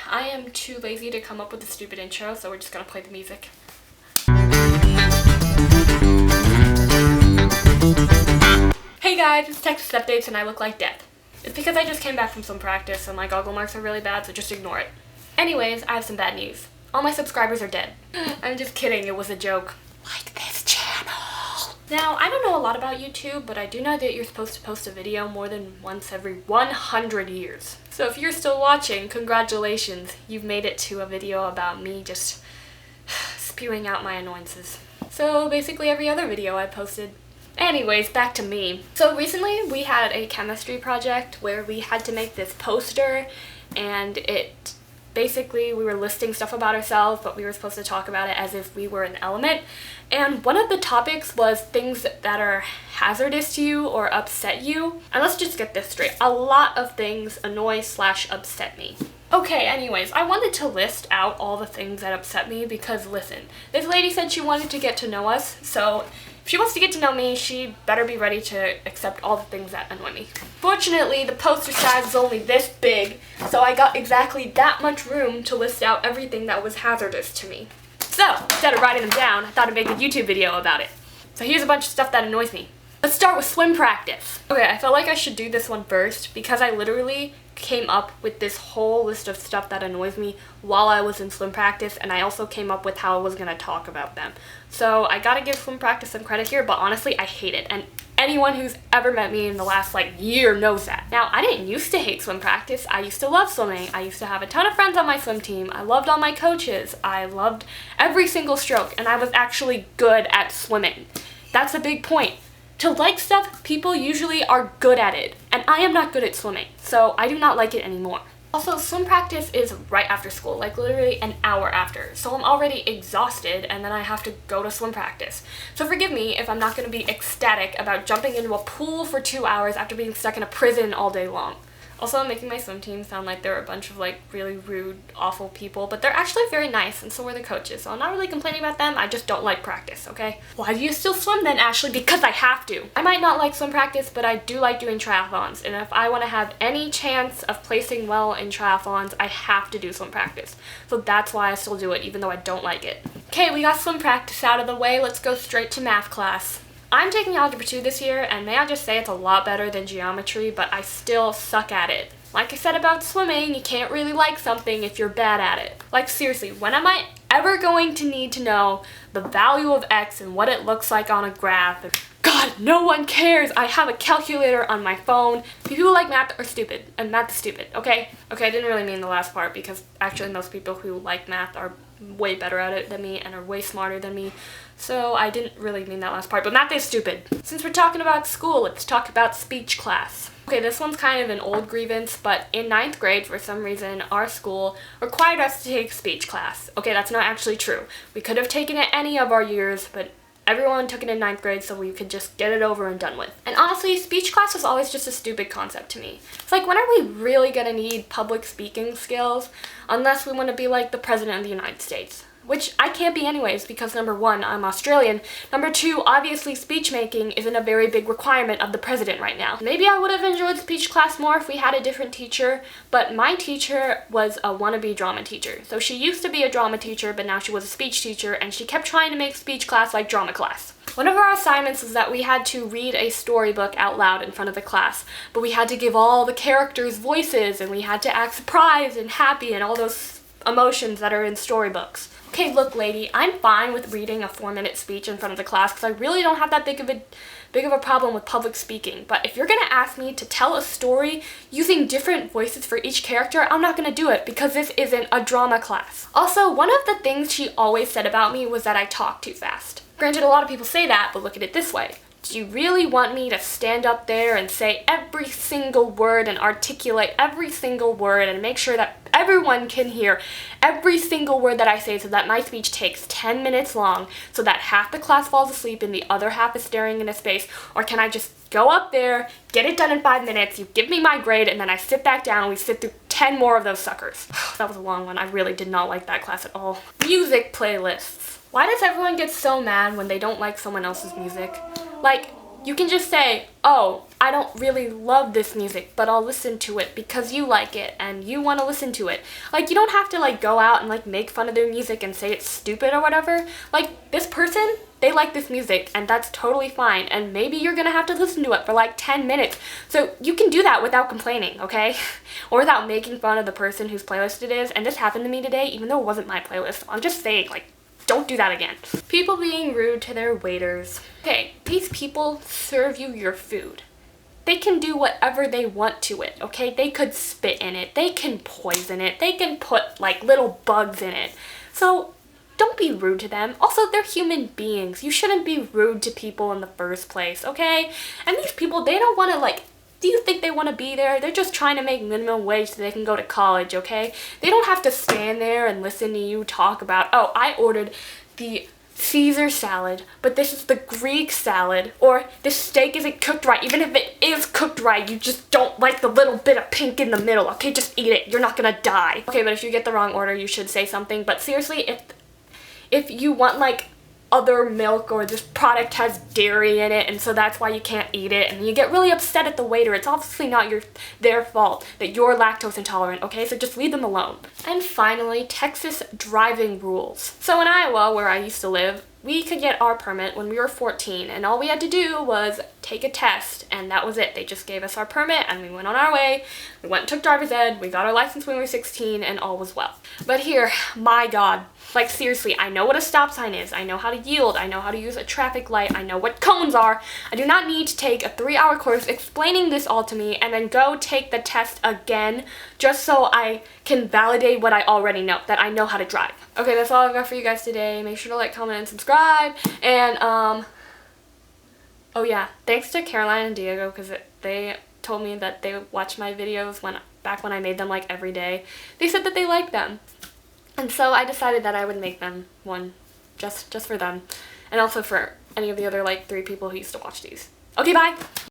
I am too lazy to come up with a stupid intro, so we're just gonna play the music. Hey guys, it's Texas Updates and I look like death. It's because I just came back from swim practice and my goggle marks are really bad, so just ignore it. Anyways, I have some bad news. All my subscribers are dead. I'm just kidding, it was a joke. Like this channel. Now, I don't know a lot about YouTube, but I do know that you're supposed to post a video more than once every 100 years. So if you're still watching, congratulations. You've made it to a video about me just spewing out my annoyances. So basically every other video I posted. Anyways, back to me. So recently we had a chemistry project where we had to make this poster, and basically we were listing stuff about ourselves, but we were supposed to talk about it as if we were an element. And one of the topics was things that are hazardous to you or upset you. And let's just get this straight. A lot of things annoy/upset me. Okay, anyways, I wanted to list out all the things that upset me because, listen, this lady said she wanted to get to know us, so if she wants to get to know me, she better be ready to accept all the things that annoy me. Fortunately, the poster size is only this big, so I got exactly that much room to list out everything that was hazardous to me. So, instead of writing them down, I thought I'd make a YouTube video about it. So here's a bunch of stuff that annoys me. Let's start with swim practice. Okay, I felt like I should do this one first because I literally came up with this whole list of stuff that annoys me while I was in swim practice, and I also came up with how I was going to talk about them. So I gotta give swim practice some credit here, but honestly I hate it, and anyone who's ever met me in the last year knows that. Now, I didn't used to hate swim practice. I used to love swimming. I used to have a ton of friends on my swim team. I loved all my coaches. I loved every single stroke, and I was actually good at swimming. That's a big point. To like stuff, people usually are good at it, and I am not good at swimming, so I do not like it anymore. Also, swim practice is right after school, like literally an hour after, so I'm already exhausted and then I have to go to swim practice. So forgive me if I'm not going to be ecstatic about jumping into a pool for 2 hours after being stuck in a prison all day long. Also, I'm making my swim team sound like they're a bunch of really rude, awful people, but they're actually very nice, and so are the coaches, so I'm not really complaining about them. I just don't like practice, okay? Why do you still swim then, Ashley? Because I have to. I might not like swim practice, but I do like doing triathlons, and if I want to have any chance of placing well in triathlons, I have to do swim practice. So that's why I still do it, even though I don't like it. Okay, we got swim practice out of the way. Let's go straight to math class. I'm taking Algebra 2 this year, and may I just say it's a lot better than geometry, but I still suck at it. Like I said about swimming, you can't really like something if you're bad at it. Like seriously, when am I ever going to need to know the value of x and what it looks like on a graph? God, no one cares! I have a calculator on my phone. People who like math are stupid, and math is stupid, okay? Okay, I didn't really mean the last part, because actually most people who like math are way better at it than me and are way smarter than me. So I didn't really mean that last part, but math is stupid. Since we're talking about school, let's talk about speech class. Okay, this one's kind of an old grievance, but in 9th grade, for some reason, our school required us to take speech class. Okay, that's not actually true. We could have taken it any of our years, but everyone took it in 9th grade so we could just get it over and done with. And honestly, speech class was always just a stupid concept to me. It's like, when are we really gonna need public speaking skills unless we want to be like the President of the United States? Which I can't be anyways, because number one, I'm Australian. Number two, obviously speech making isn't a very big requirement of the president right now. Maybe I would have enjoyed speech class more if we had a different teacher, but my teacher was a wannabe drama teacher. So she used to be a drama teacher, but now she was a speech teacher, and she kept trying to make speech class like drama class. One of our assignments was that we had to read a storybook out loud in front of the class, but we had to give all the characters voices, and we had to act surprised and happy and all those emotions that are in storybooks. Okay, look, lady, I'm fine with reading a 4-minute speech in front of the class because I really don't have that big of a problem with public speaking. But if you're gonna ask me to tell a story using different voices for each character, I'm not gonna do it because this isn't a drama class. Also, one of the things she always said about me was that I talk too fast. Granted, a lot of people say that, but look at it this way. Do you really want me to stand up there and say every single word and articulate every single word and make sure that everyone can hear every single word that I say so that my speech takes 10 minutes long so that half the class falls asleep and the other half is staring into space? Or can I just go up there, get it done in 5 minutes, you give me my grade, and then I sit back down and we sit through 10 more of those suckers? That was a long one. I really did not like that class at all. Music playlists. Why does everyone get so mad when they don't like someone else's music? Like, You can just say, oh, I don't really love this music, but I'll listen to it because you like it and you want to listen to it. Like, you don't have to, like, go out and, like, make fun of their music and say it's stupid or whatever. Like, this person, they like this music and that's totally fine. And maybe you're gonna have to listen to it for, like, 10 minutes. So you can do that without complaining, okay? Or without making fun of the person whose playlist it is. And this happened to me today, even though it wasn't my playlist. I'm just saying, like, don't do that again. People being rude to their waiters. Okay, these people serve you your food. They can do whatever they want to it, okay? They could spit in it. They can poison it. They can put, like, little bugs in it. So don't be rude to them. Also, they're human beings. You shouldn't be rude to people in the first place, okay? And these people, they don't want to, like, do you think they want to be there? They're just trying to make minimum wage so they can go to college, okay? They don't have to stand there and listen to you talk about, oh, I ordered the Caesar salad, but this is the Greek salad, or this steak isn't cooked right. Even if it is cooked right, you just don't like the little bit of pink in the middle, okay? Just eat it. You're not gonna die. Okay, but if you get the wrong order, you should say something. But seriously, if you want, like, other milk or this product has dairy in it and so that's why you can't eat it and you get really upset at the waiter, it's obviously not their fault that you're lactose intolerant, okay? So just leave them alone. And finally, Texas driving rules. So in Iowa, where I used to live, we could get our permit when we were 14 and all we had to do was take a test and that was it. They just gave us our permit and we went on our way. We went and took driver's ed, we got our license when we were 16 and all was well. But here, my God, like seriously, I know what a stop sign is, I know how to yield, I know how to use a traffic light, I know what cones are. I do not need to take a 3-hour course explaining this all to me and then go take the test again just so I can validate what I already know, that I know how to drive. Okay, that's all I've got for you guys today. Make sure to like, comment, and subscribe. And, oh yeah, thanks to Caroline and Diego because they told me that they watched my videos back when I made them like every day. They said that they liked them. And so I decided that I would make them one just for them. And also for any of the other like 3 people who used to watch these. Okay, bye!